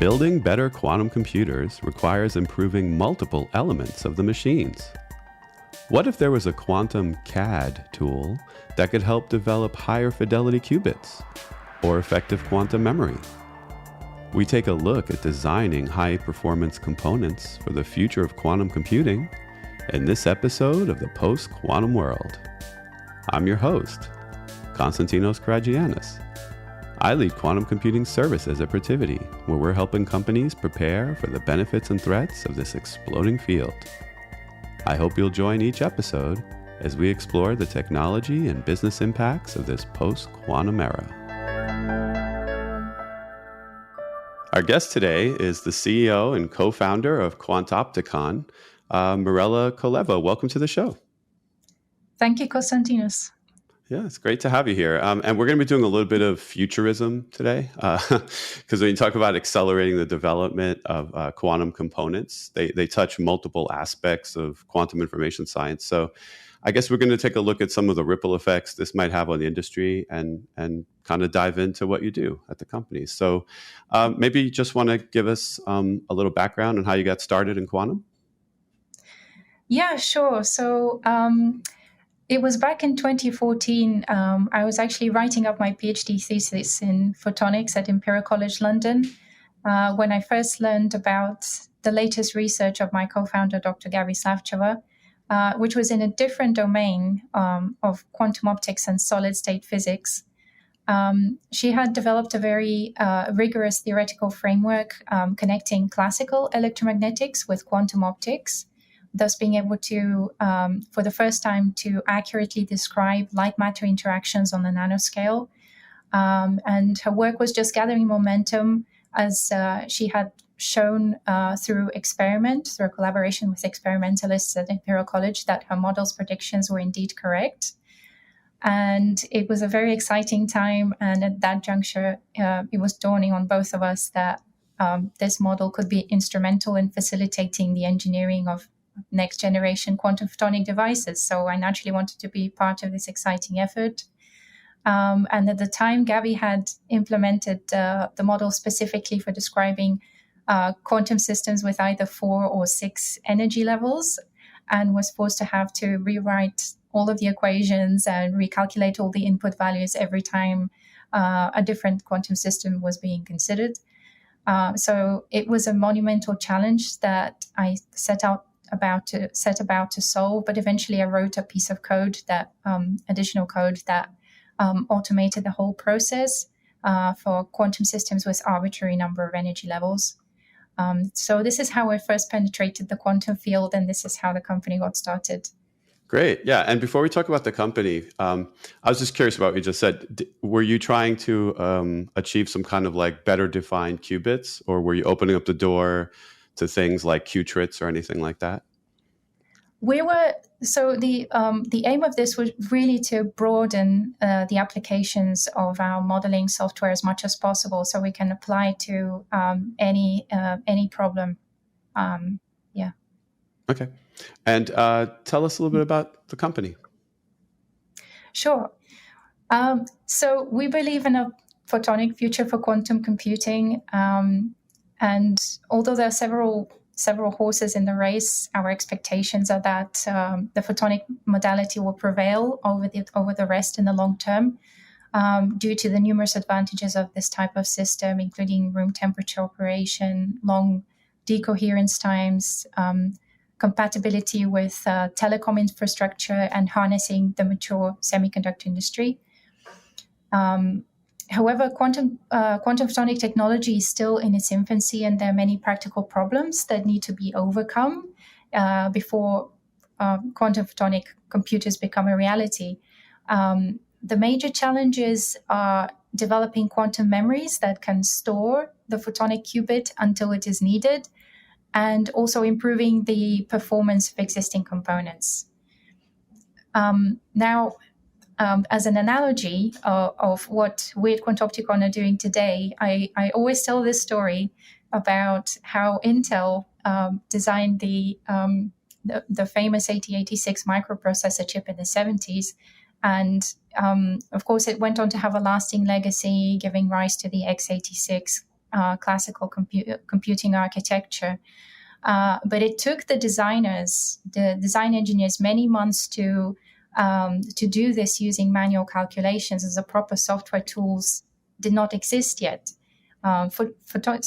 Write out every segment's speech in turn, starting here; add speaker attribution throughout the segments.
Speaker 1: Building better quantum computers requires improving multiple elements of the machines. What if there was a quantum CAD tool that could help develop higher fidelity qubits or effective quantum memory? We take a look at designing high-performance components for the future of quantum computing in this episode of the Post-Quantum World. I'm your host, Konstantinos Karagiannis. I lead quantum computing services at Protiviti, where we're helping companies prepare for the benefits and threats of this exploding field. I hope you'll join each episode as we explore the technology and business impacts of this post-quantum era. Our guest today is the CEO and co-founder of Quantopticon, Mirella Koleva. Welcome to the show.
Speaker 2: Thank you, Konstantinos.
Speaker 1: Yeah, it's great to have you here. And we're going to be doing a little bit of futurism today, because when you talk about accelerating the development of quantum components, they touch multiple aspects of quantum information science. So I guess we're going to take a look at some of the ripple effects this might have on the industry and kind of dive into what you do at the company. So maybe you just want to give us a little background on how you got started in quantum?
Speaker 2: Yeah, sure. So it was back in 2014. I was actually writing up my PhD thesis in photonics at Imperial College London when I first learned about the latest research of my co-founder, Dr. Gabi Slavcheva, which was in a different domain of quantum optics and solid-state physics. She had developed a very rigorous theoretical framework connecting classical electromagnetics with quantum optics, thus being able to, for the first time, to accurately describe light-matter interactions on the nanoscale. And her work was just gathering momentum as she had shown through a collaboration with experimentalists at Imperial College, that her model's predictions were indeed correct. And it was a very exciting time. And at that juncture, it was dawning on both of us that this model could be instrumental in facilitating the engineering of next generation quantum photonic devices. So I naturally wanted to be part of this exciting effort. And at the time, Gabi had implemented the model specifically for describing quantum systems with either 4 or 6 energy levels, and was forced to have to rewrite all of the equations and recalculate all the input values every time a different quantum system was being considered. So it was a monumental challenge that I set about to solve, but eventually I wrote a piece of code additional code that automated the whole process for quantum systems with arbitrary number of energy levels. So this is how I first penetrated the quantum field, and this is how the company got started.
Speaker 1: Great. Yeah. And before we talk about the company, I was just curious about what you just said. Were you trying to achieve some kind of like better defined qubits, or were you opening up the door to things like qubits or anything like that?
Speaker 2: The aim of this was really to broaden the applications of our modeling software as much as possible, so we can apply to any problem. Yeah.
Speaker 1: Okay. And tell us a little bit about the company.
Speaker 2: Sure. So we believe in a photonic future for quantum computing, and although there are several horses in the race, our expectations are that the photonic modality will prevail over the rest in the long term, due to the numerous advantages of this type of system, including room temperature operation, long decoherence times, compatibility with telecom infrastructure, and harnessing the mature semiconductor industry. However, quantum photonic technology is still in its infancy, and there are many practical problems that need to be overcome before quantum photonic computers become a reality. The major challenges are developing quantum memories that can store the photonic qubit until it is needed, and also improving the performance of existing components. As an analogy of what we at Quantopticon are doing today, I always tell this story about how Intel designed the famous 8086 microprocessor chip in the 70s. And of course, it went on to have a lasting legacy, giving rise to the x86 classical computing architecture. But it took the design engineers, many months to do this using manual calculations, as the proper software tools did not exist yet. Photonic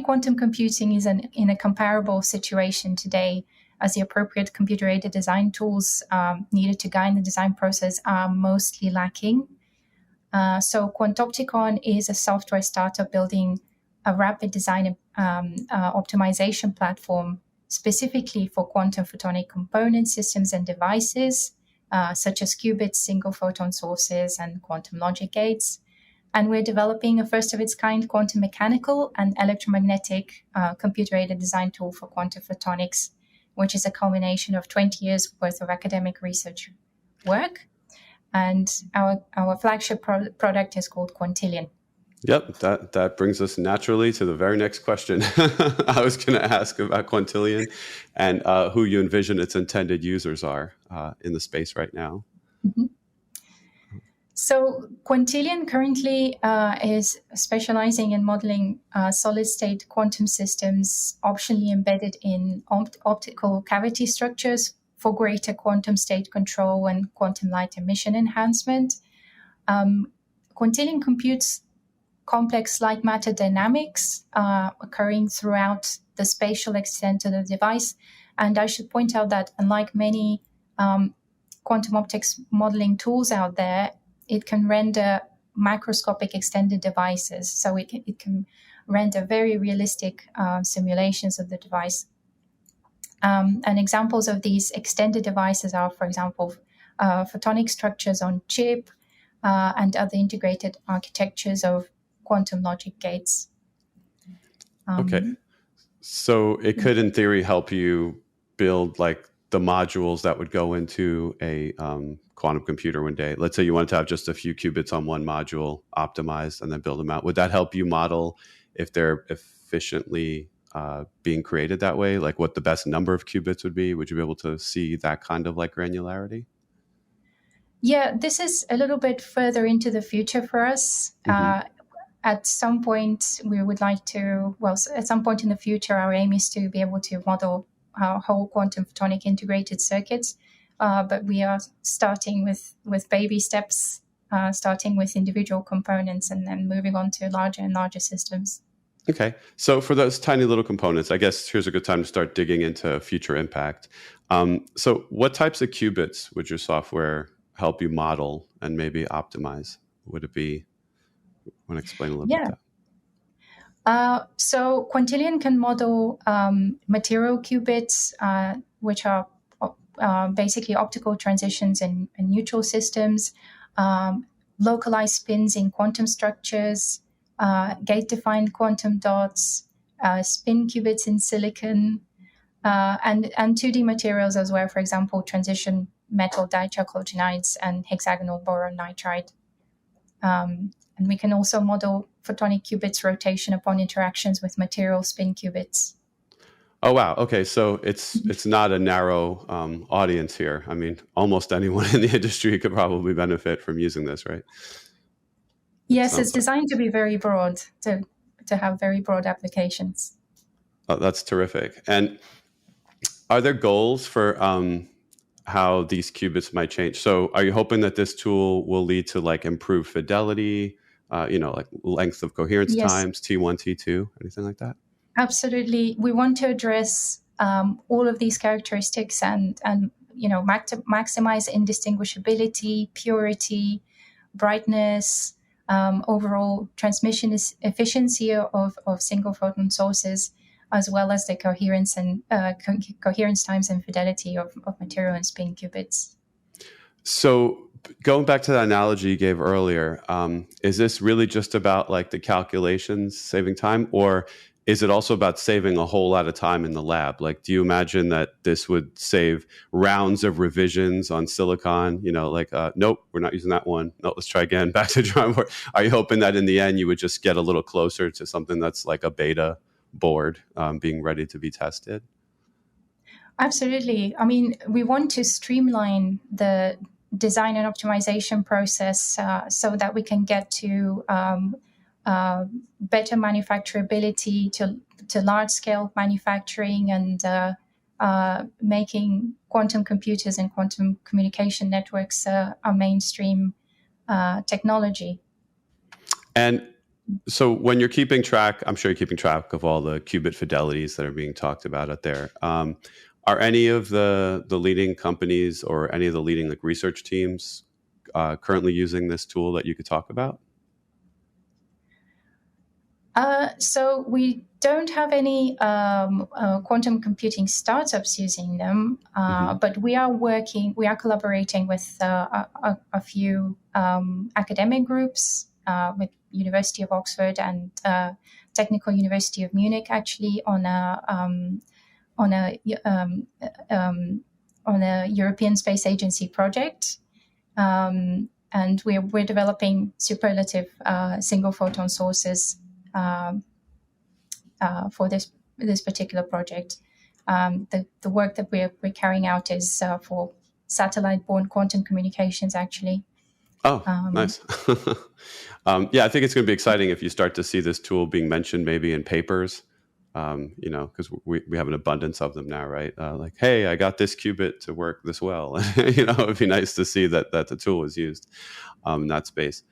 Speaker 2: quantum computing is in a comparable situation today, as the appropriate computer-aided design tools needed to guide the design process are mostly lacking. So Quantopticon is a software startup building a rapid design optimization platform specifically for quantum photonic component systems and devices, such as qubits, single photon sources, and quantum logic gates. And we're developing a first-of-its-kind quantum mechanical and electromagnetic computer-aided design tool for quantum photonics, which is a culmination of 20 years' worth of academic research work. And our flagship product is called Quintillion.
Speaker 1: Yep, that brings us naturally to the very next question. I was going to ask about Quintillion and who you envision its intended users are in the space right now.
Speaker 2: Mm-hmm. So Quintillion currently is specializing in modeling solid-state quantum systems optionally embedded in optical cavity structures for greater quantum state control and quantum light emission enhancement. Quintillion computes complex light matter dynamics occurring throughout the spatial extent of the device. And I should point out that unlike many quantum optics modeling tools out there, it can render macroscopic extended devices. So it can render very realistic simulations of the device. And examples of these extended devices are, for example, photonic structures on chip and other integrated architectures of quantum logic gates.
Speaker 1: Okay. So it could, in theory, help you build like the modules that would go into a quantum computer one day. Let's say you wanted to have just a few qubits on one module optimized and then build them out. Would that help you model if they're efficiently being created that way? Like what the best number of qubits would be? Would you be able to see that kind of like granularity?
Speaker 2: Yeah, this is a little bit further into the future for us. Mm-hmm. At some point, we would like to, at some point in the future, our aim is to be able to model whole quantum photonic integrated circuits. But we are starting with baby steps, starting with individual components and then moving on to larger and larger systems.
Speaker 1: Okay. So for those tiny little components, I guess here's a good time to start digging into future impact. So what types of qubits would your software help you model and maybe optimize? Would it be, want to explain a little bit that?
Speaker 2: So Quintillion can model material qubits, which are basically optical transitions in neutral systems, localized spins in quantum structures, gate-defined quantum dots, spin qubits in silicon, and 2D materials as well, for example, transition metal dichalcogenides and hexagonal boron nitride. And we can also model photonic qubits rotation upon interactions with material spin qubits.
Speaker 1: Oh, wow. Okay. So it's not a narrow audience here. I mean, almost anyone in the industry could probably benefit from using this, right?
Speaker 2: Yes, it's designed to be very broad, to have very broad applications.
Speaker 1: Oh, that's terrific. And are there goals for how these qubits might change? So are you hoping that this tool will lead to like improved fidelity, like length of coherence times, T1, T2, anything like that?
Speaker 2: Absolutely. We want to address all of these characteristics and maximize indistinguishability, purity, brightness, overall transmission efficiency of single photon sources, as well as the coherence and coherence times and fidelity of material and spin qubits.
Speaker 1: So going back to that analogy you gave earlier, is this really just about like the calculations saving time, or is it also about saving a whole lot of time in the lab? Like, do you imagine that this would save rounds of revisions on silicon? Nope, we're not using that one. No, let's try again. Back to drawing board. Are you hoping that in the end you would just get a little closer to something that's like a beta board being ready to be tested?
Speaker 2: Absolutely. I mean, we want to streamline the design and optimization process so that we can get to better manufacturability to large-scale manufacturing and making quantum computers and quantum communication networks a mainstream technology.
Speaker 1: And so when you're keeping track, I'm sure you're keeping track of all the qubit fidelities that are being talked about out there. Are any of the leading companies or any of the leading research teams currently using this tool that you could talk about?
Speaker 2: So we don't have any quantum computing startups using them, but we are collaborating with a few academic groups, with University of Oxford and Technical University of Munich, actually on a European Space Agency project. And we're developing superlative single photon sources for this particular project. The work that we're carrying out is for satellite-borne quantum communications, actually.
Speaker 1: Oh, nice. Yeah, I think it's going to be exciting if you start to see this tool being mentioned maybe in papers, because we have an abundance of them now, right? Like, hey, I got this qubit to work this well. It'd be nice to see that the tool was used in that space.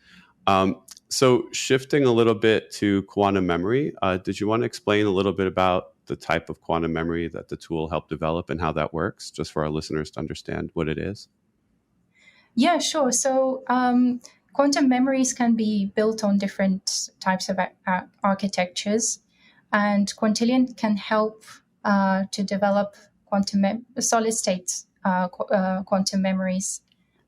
Speaker 1: So shifting a little bit to quantum memory, did you want to explain a little bit about the type of quantum memory that the tool helped develop and how that works, just for our listeners to understand what it is?
Speaker 2: Yeah, sure. So quantum memories can be built on different types of architectures, and Quantillion can help to develop solid-state quantum memories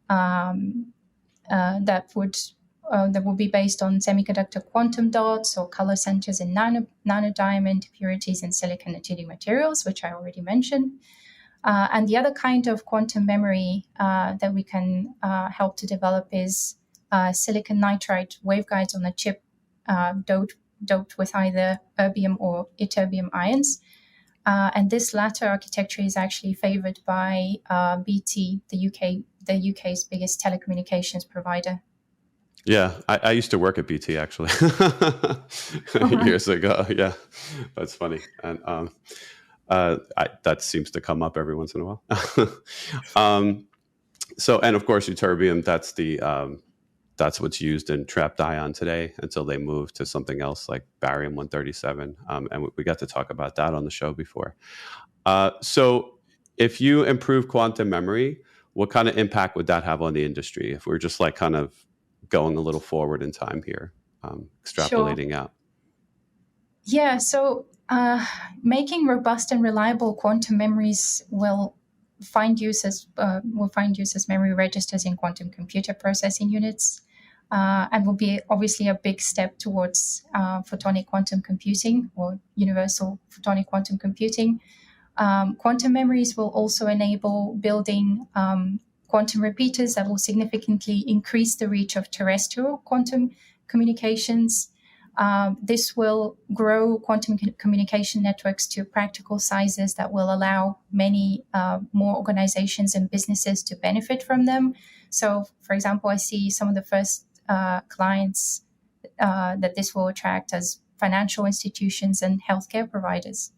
Speaker 2: that would be based on semiconductor quantum dots or color centers in nanodiamond impurities in silicon and 2D materials, which I already mentioned. And the other kind of quantum memory that we can help to develop is silicon nitride waveguides on a chip doped with either erbium or ytterbium ions. And this latter architecture is actually favored by BT, the UK's biggest telecommunications provider.
Speaker 1: Yeah, I used to work at BT actually years ago. Yeah, that's funny. And that seems to come up every once in a while. And of course, ytterbium, that's what's used in trapped ion today until they move to something else like barium-137. And we got to talk about that on the show before. So if you improve quantum memory, what kind of impact would that have on the industry if we're just kind of going a little forward in time here, extrapolating out?
Speaker 2: Yeah, so making robust and reliable quantum memories will find use as memory registers in quantum computer processing units, and will be obviously a big step towards photonic quantum computing or universal photonic quantum computing. Quantum memories will also enable building quantum repeaters that will significantly increase the reach of terrestrial quantum communications. This will grow quantum communication networks to practical sizes that will allow many more organizations and businesses to benefit from them. So, for example, I see some of the first clients that this will attract as financial institutions and healthcare providers.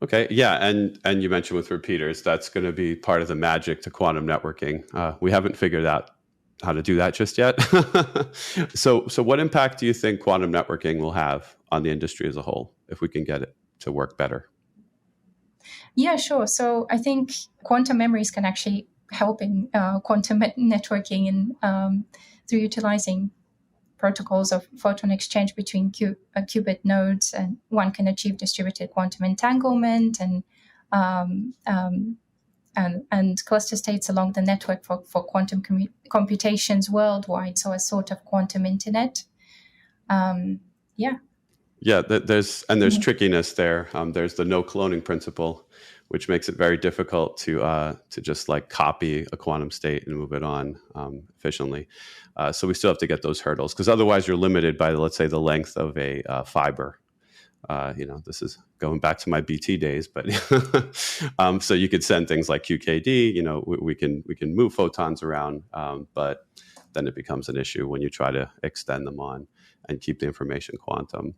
Speaker 1: Okay, yeah, and you mentioned with repeaters, that's going to be part of the magic to quantum networking. We haven't figured out how to do that just yet. So what impact do you think quantum networking will have on the industry as a whole if we can get it to work better?
Speaker 2: Yeah, sure. So I think quantum memories can actually help in quantum networking and through utilizing protocols of photon exchange between qubit nodes, and one can achieve distributed quantum entanglement and cluster states along the network for quantum computations worldwide. So a sort of quantum internet.
Speaker 1: Yeah, there's trickiness there. There's the no cloning principle, which makes it very difficult to just copy a quantum state and move it on efficiently. So we still have to get those hurdles, because otherwise you're limited by, let's say, the length of a fiber. This is going back to my BT days, but so you could send things like QKD. We can move photons around, but then it becomes an issue when you try to extend them on and keep the information quantum.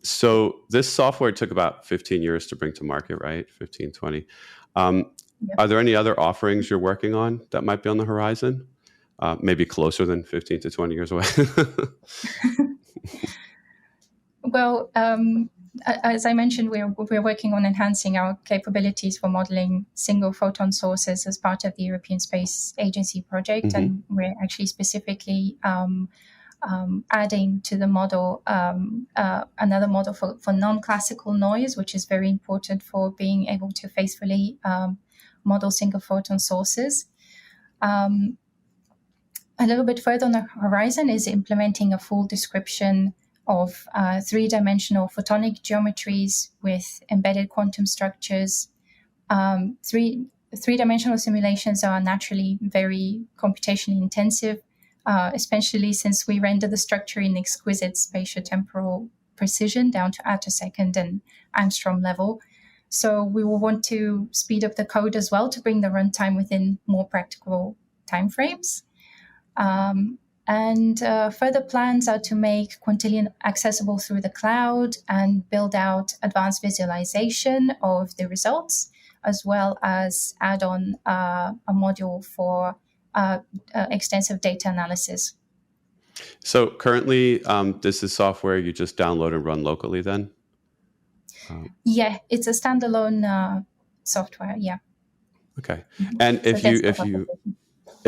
Speaker 1: So this software took about 15 years to bring to market, right? 15, 20. Are there any other offerings you're working on that might be on the horizon? Maybe closer than 15 to 20 years away?
Speaker 2: Well, as I mentioned, we're working on enhancing our capabilities for modeling single photon sources as part of the European Space Agency project. And we're actually specifically adding to the model another model for non-classical noise, which is very important for being able to faithfully model single photon sources. A little bit further on the horizon is implementing a full description of three-dimensional photonic geometries with embedded quantum structures. Three-dimensional simulations are naturally very computationally intensive, especially since we render the structure in exquisite spatiotemporal precision down to attosecond and angstrom level. So we will want to speed up the code as well to bring the runtime within more practical timeframes. And further plans are to make Quantillion accessible through the cloud and build out advanced visualization of the results, as well as add on a module for extensive data analysis.
Speaker 1: So currently, this is software you just download and run locally then?
Speaker 2: Yeah, it's a standalone software, yeah.
Speaker 1: Okay. And if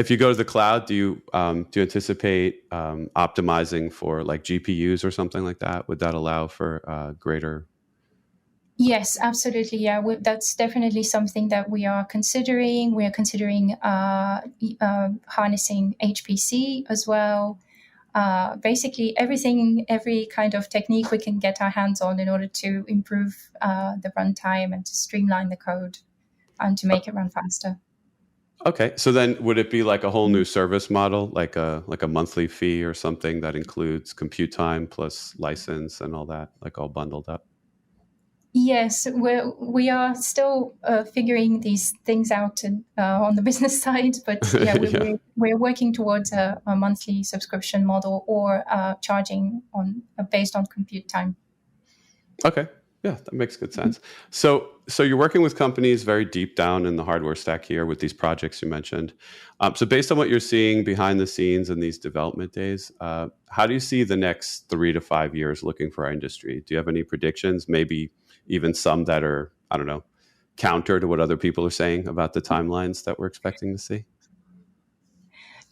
Speaker 1: you go to the cloud, do you anticipate optimizing for like GPUs or something like that? Would that allow for greater?
Speaker 2: Yes, absolutely. Yeah, that's definitely something that we are considering. We are considering harnessing HPC as well. Basically, every kind of technique we can get our hands on in order to improve the runtime and to streamline the code and to make it run faster.
Speaker 1: Okay, so then would it be like a whole new service model, like a monthly fee or something that includes compute time plus license and all that, like all bundled up?
Speaker 2: Yes, we are still figuring these things out on the business side, but we're working towards a monthly subscription model or charging based on compute time.
Speaker 1: Okay. Yeah, that makes good sense. So you're working with companies very deep down in the hardware stack here with these projects you mentioned. So based on what you're seeing behind the scenes in these development days, how do you see the next 3 to 5 years looking for our industry? Do you have any predictions, maybe even some that are, I don't know, counter to what other people are saying about the timelines that we're expecting to see?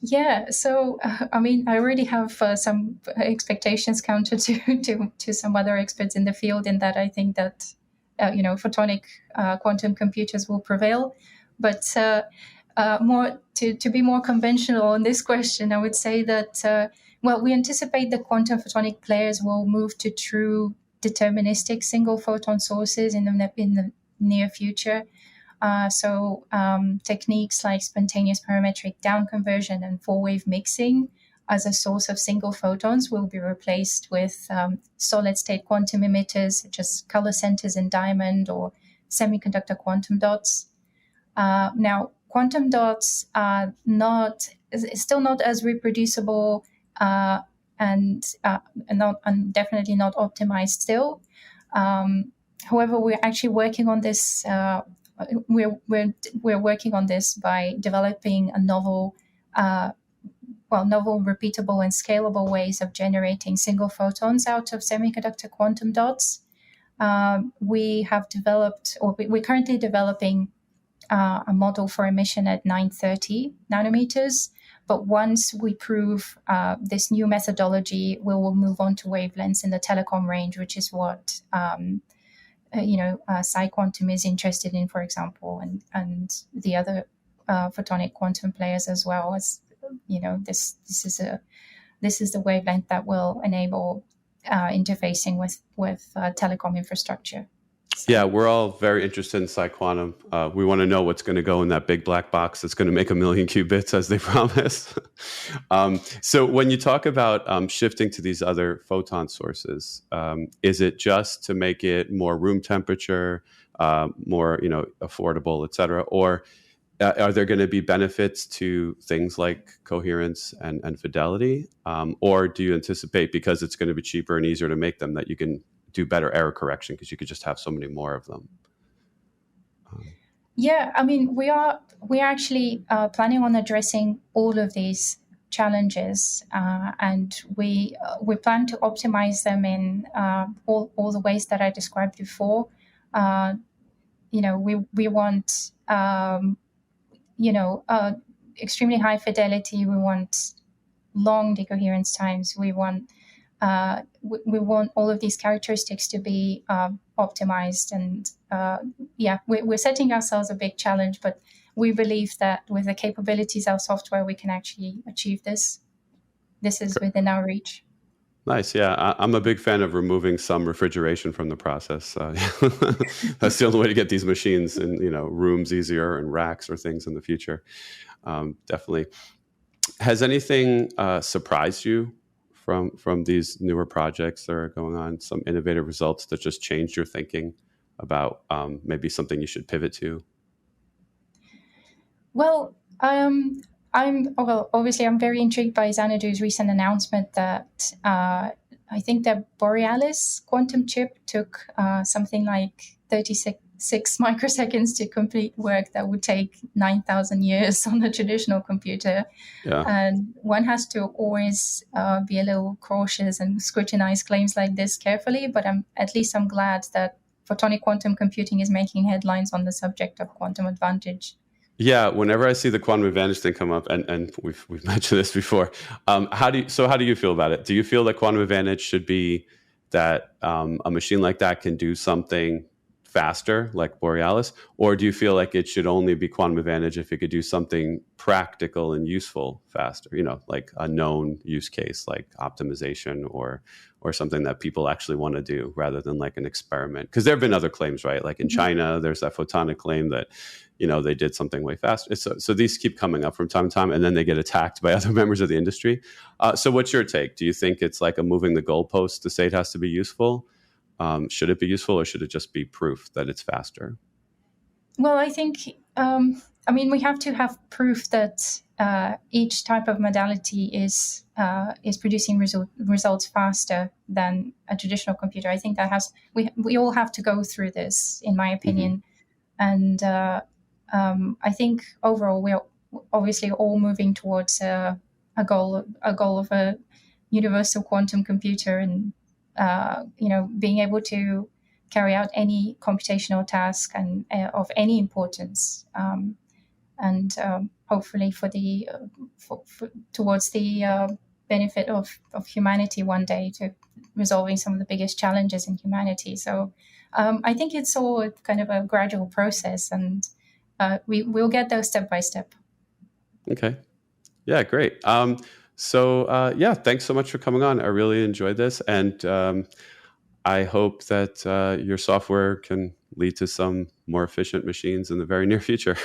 Speaker 2: Yeah, so I mean, I already have some expectations counter to some other experts in the field, in that I think that photonic quantum computers will prevail. But more to be more conventional on this question, I would say that we anticipate that quantum photonic players will move to true deterministic single photon sources in the near future. So techniques like spontaneous parametric down conversion and four-wave mixing as a source of single photons will be replaced with solid-state quantum emitters such as color centers in diamond or semiconductor quantum dots. Now, quantum dots are still not as reproducible and definitely not optimized still. However, we're actually working on this. We're working on this by developing a novel, repeatable and scalable ways of generating single photons out of semiconductor quantum dots. We have developed, or we're currently developing a model for emission at 930 nanometers. But once we prove this new methodology, we will move on to wavelengths in the telecom range, which is what PsiQuantum is interested in, for example, and the other photonic quantum players as well. As this is the wavelength that will enable interfacing with telecom infrastructure.
Speaker 1: Yeah, we're all very interested in PsiQuantum. We want to know what's going to go in that big black box that's going to make 1 million qubits, as they promise. So when you talk about shifting to these other photon sources, is it just to make it more room temperature, more affordable, et cetera? Or are there going to be benefits to things like coherence and fidelity? Or do you anticipate, because it's going to be cheaper and easier to make them, that you can do better error correction because you could just have so many more of them?
Speaker 2: Yeah, I mean, we're actually planning on addressing all of these challenges, and we plan to optimize them in all the ways that I described before. We want extremely high fidelity. We want long decoherence times. We want all of these characteristics to be optimized. And we're setting ourselves a big challenge, but we believe that with the capabilities of software, we can actually achieve this. This is within our reach.
Speaker 1: Nice. Yeah, I'm a big fan of removing some refrigeration from the process. That's the only way to get these machines in rooms easier and racks or things in the future. Definitely. Has anything surprised you from these newer projects that are going on? Some innovative results that just changed your thinking about maybe something you should pivot to?
Speaker 2: Well, obviously, I'm very intrigued by Xanadu's recent announcement that I think the Borealis quantum chip took something like 36 microseconds to complete work that would take 9,000 years on a traditional computer.
Speaker 1: Yeah.
Speaker 2: And one has to always be a little cautious and scrutinize claims like this carefully. But I'm glad that photonic quantum computing is making headlines on the subject of quantum advantage.
Speaker 1: Yeah, whenever I see the quantum advantage thing come up, and we've mentioned this before, how do you feel about it? Do you feel that quantum advantage should be that a machine like that can do something faster, like Borealis, or do you feel like it should only be quantum advantage if it could do something practical and useful faster? Like a known use case, like optimization or something that people actually want to do, rather than like an experiment. Because there have been other claims, right? Like in China, there's that Photonic claim that they did something way faster. So these keep coming up from time to time, and then they get attacked by other members of the industry. So what's your take? Do you think it's like a moving the goalpost to say it has to be useful? Should it be useful, or should it just be proof that it's faster?
Speaker 2: Well, I think, we have to have proof that each type of modality is producing results faster than a traditional computer. I think that we all have to go through this, in my opinion. Mm-hmm. And I think overall we're obviously all moving towards a goal of a universal quantum computer, and being able to carry out any computational task and of any importance, and hopefully towards the benefit of humanity one day, to resolving some of the biggest challenges in humanity. So I think it's all kind of a gradual process, and we'll get there step by step.
Speaker 1: Okay. Yeah, great. Thanks so much for coming on. I really enjoyed this. And I hope that your software can lead to some more efficient machines in the very near future.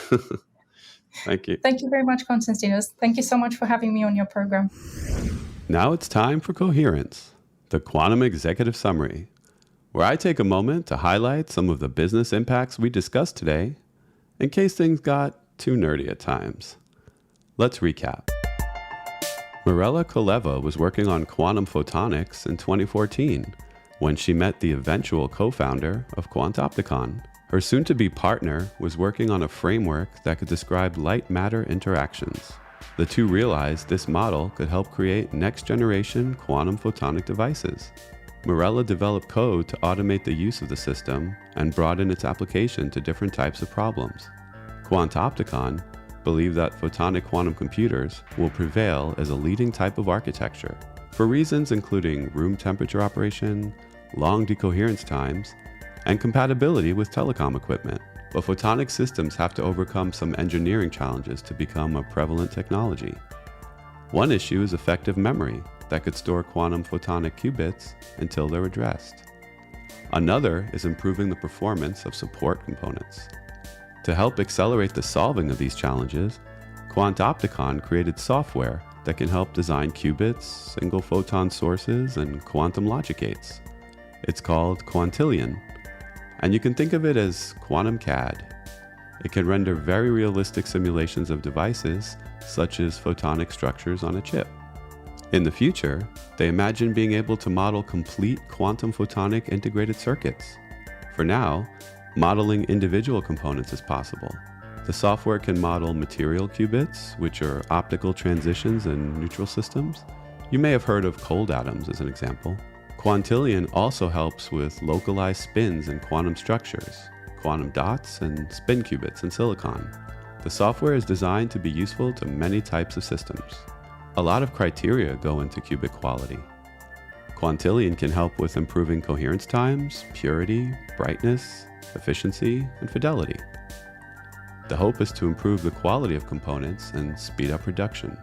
Speaker 1: Thank you.
Speaker 2: Thank you very much, Konstantinos. Thank you so much for having me on your program.
Speaker 1: Now it's time for Coherence, the Quantum Executive Summary, where I take a moment to highlight some of the business impacts we discussed today, in case things got too nerdy at times. Let's recap. Mirella Koleva was working on quantum photonics in 2014 when she met the eventual co-founder of Quantopticon. Her soon-to-be partner was working on a framework that could describe light-matter interactions. The two realized this model could help create next-generation quantum photonic devices. Mirella developed code to automate the use of the system and broaden its application to different types of problems. Quantopticon believe that photonic quantum computers will prevail as a leading type of architecture for reasons including room temperature operation, long decoherence times, and compatibility with telecom equipment. But photonic systems have to overcome some engineering challenges to become a prevalent technology. One issue is effective memory that could store quantum photonic qubits until they're addressed. Another is improving the performance of support components. To help accelerate the solving of these challenges, Quantopticon created software that can help design qubits, single photon sources, and quantum logic gates. It's called Quantilion, and you can think of it as quantum CAD. It can render very realistic simulations of devices, such as photonic structures on a chip. In the future, they imagine being able to model complete quantum photonic integrated circuits. For now, modeling individual components is possible. The software can model material qubits, which are optical transitions in neutral systems. You may have heard of cold atoms as an example. Quantilion also helps with localized spins in quantum structures, quantum dots, and spin qubits in silicon. The software is designed to be useful to many types of systems. A lot of criteria go into qubit quality. Quantilion can help with improving coherence times, purity, brightness, efficiency, and fidelity. The hope is to improve the quality of components and speed up production.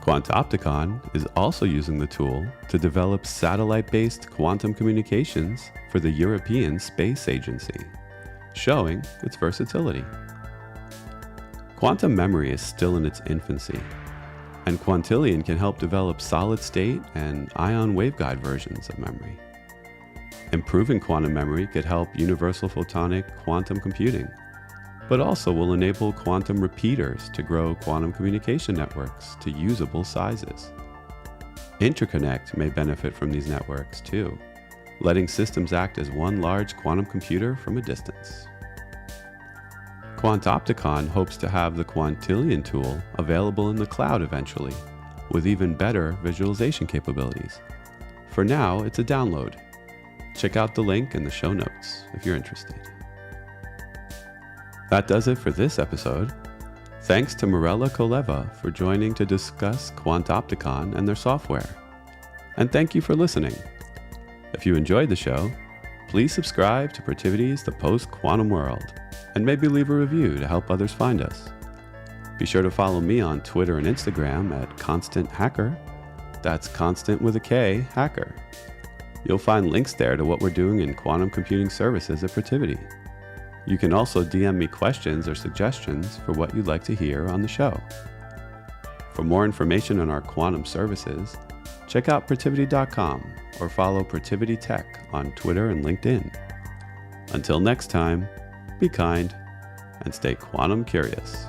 Speaker 1: Quantopticon is also using the tool to develop satellite-based quantum communications for the European Space Agency, showing its versatility. Quantum memory is still in its infancy, and Quantilion can help develop solid-state and ion waveguide versions of memory. Improving quantum memory could help universal photonic quantum computing, but also will enable quantum repeaters to grow quantum communication networks to usable sizes. Interconnect may benefit from these networks too, letting systems act as one large quantum computer from a distance. Quantopticon hopes to have the Quantilion tool available in the cloud eventually, with even better visualization capabilities. For now, it's a download. Check out the link in the show notes if you're interested. That does it for this episode. Thanks to Mirella Koleva for joining to discuss Quantopticon and their software. And thank you for listening. If you enjoyed the show, please subscribe to Protivity's The Post-Quantum World, and maybe leave a review to help others find us. Be sure to follow me on Twitter and Instagram at Constant Hacker. That's Constant with a K, Hacker. You'll find links there to what we're doing in quantum computing services at Protivity. You can also DM me questions or suggestions for what you'd like to hear on the show. For more information on our quantum services, check out Protivity.com or follow Protivity Tech on Twitter and LinkedIn. Until next time, be kind and stay quantum curious.